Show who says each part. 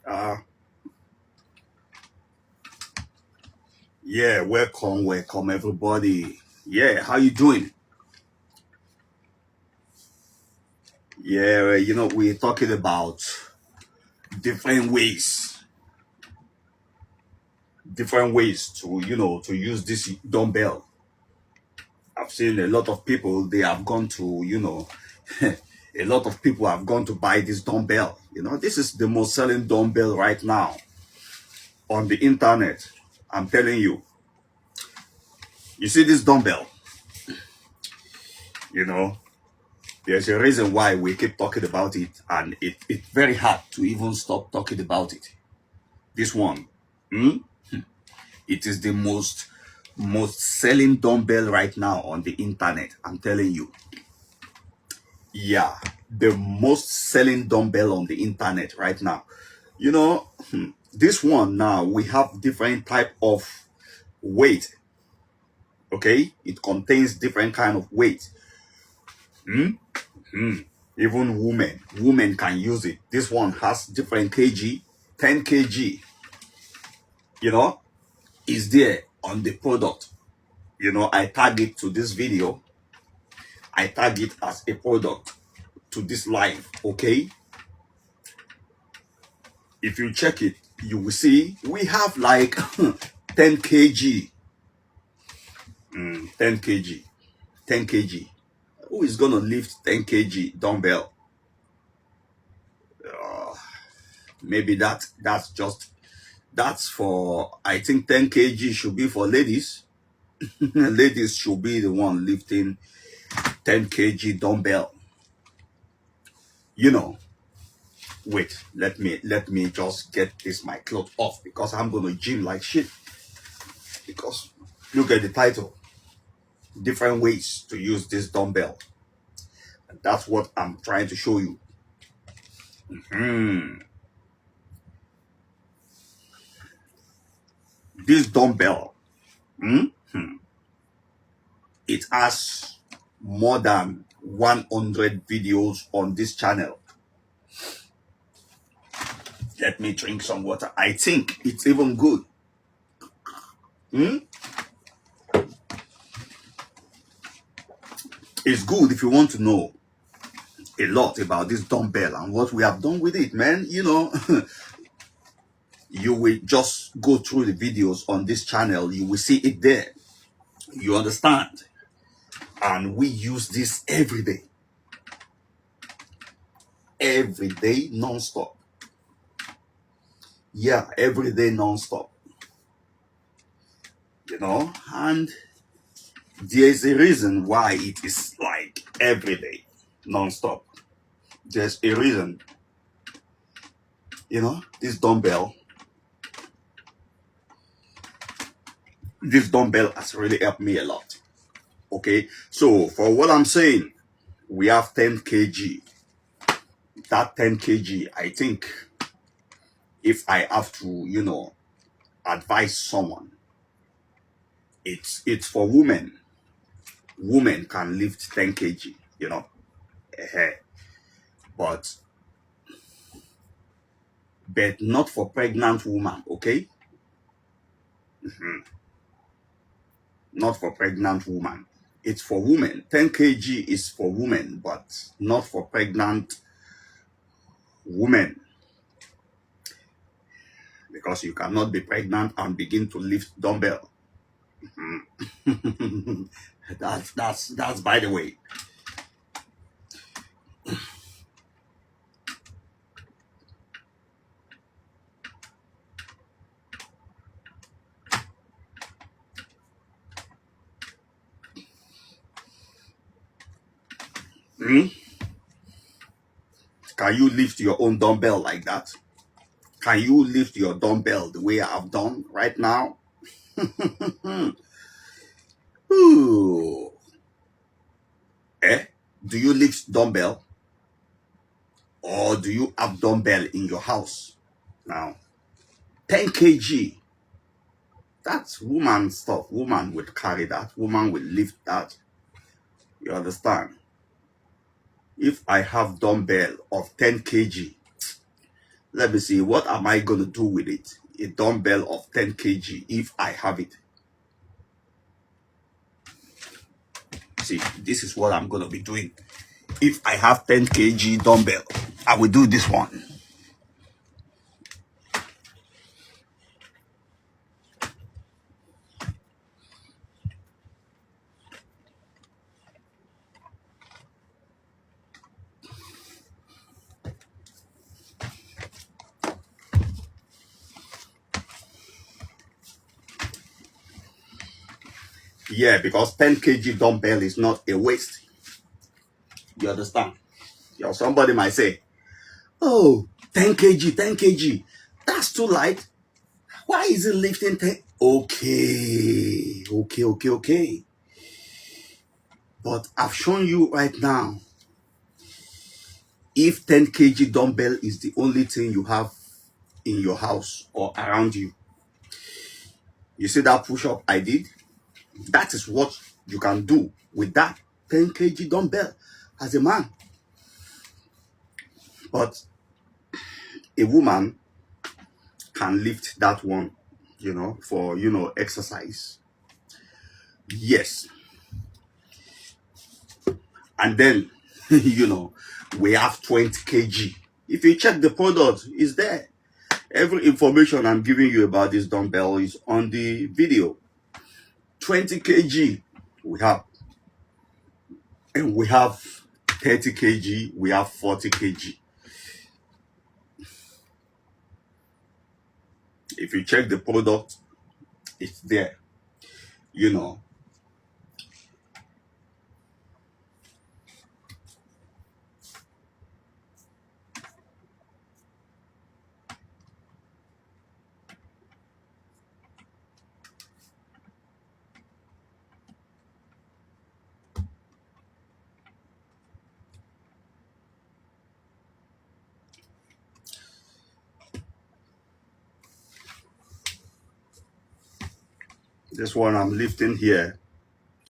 Speaker 1: Uh, yeah, welcome everybody. Yeah, how you doing? Yeah, we're talking about different ways, to use this dumbbell. I've seen a lot of people, they have gone to, a lot of people have gone to buy this dumbbell. This is the most selling dumbbell right now on the internet. I'm telling you. You see this dumbbell, you know, there's a reason why we keep talking about it, and it's very hard to even stop talking about it. This one, it is the most selling dumbbell right now on the internet. I'm telling you. Yeah, the most selling dumbbell on the internet right now. This one now, we have different type of weight. Okay, it contains different kind of weight. Even women can use it. This one has different kg, 10 kg, is there on the product. I tag it to this video. I tag it as a product to this live. Okay, if you check it, you will see we have like 10 kg, 10 kg, 10 kg. Who is gonna lift 10 kg dumbbell? Maybe that's for, I think 10 kg should be for ladies. Ladies should be the one lifting 10 kg dumbbell. Wait, let me just get my clothes off, because I'm gonna gym like shit. Because look at the title, different ways to use this dumbbell, and that's what I'm trying to show you. This dumbbell, it has more than 100 videos on this channel. Let me drink some water. I think it's even good. It's good if you want to know a lot about this dumbbell and what we have done with it, man. You will just go through the videos on this channel. You will see it there. You understand? And we use this every day. Every day, non-stop. Yeah, every day, non-stop. And there's a reason why it is like every day, non-stop. There's a reason. This dumbbell has really helped me a lot. Okay, so for what I'm saying, we have 10 kg. That 10 kg, I think, if I have to, advise someone, it's for women. Women can lift 10 kg, but not for pregnant woman. Okay, not for pregnant woman. It's for women. 10 kg is for women, but not for pregnant women, because you cannot be pregnant and begin to lift dumbbell. That's by the way. Can you lift your own dumbbell like that? Can you lift your dumbbell the way I have done right now? Ooh. Do you lift dumbbell? Or do you have dumbbell in your house? Now, 10 kg. That's woman stuff. Woman will carry that. Woman will lift that. You understand? If I have dumbbell of 10 kg, Let me see, what am I going to do with it? A dumbbell of 10 kg if I have it. See, this is what I'm going to be doing. If I have 10 kg dumbbell, I will do this one. Yeah, because 10 kg dumbbell is not a waste. You understand? Yo, somebody might say, oh, 10 kg, 10 kg. That's too light. Why is it lifting 10? Okay. But I've shown you right now, if 10 kg dumbbell is the only thing you have in your house or around you, you see that push-up I did? That is what you can do with that 10 kg dumbbell as a man. But a woman can lift that one, for, exercise. Yes. And then, we have 20 kg. If you check the product, it's there. Every information I'm giving you about this dumbbell is on the video. 20 kg we have. And we have 30 kg, we have 40 kg. If you check the product, it's there. This one I'm lifting here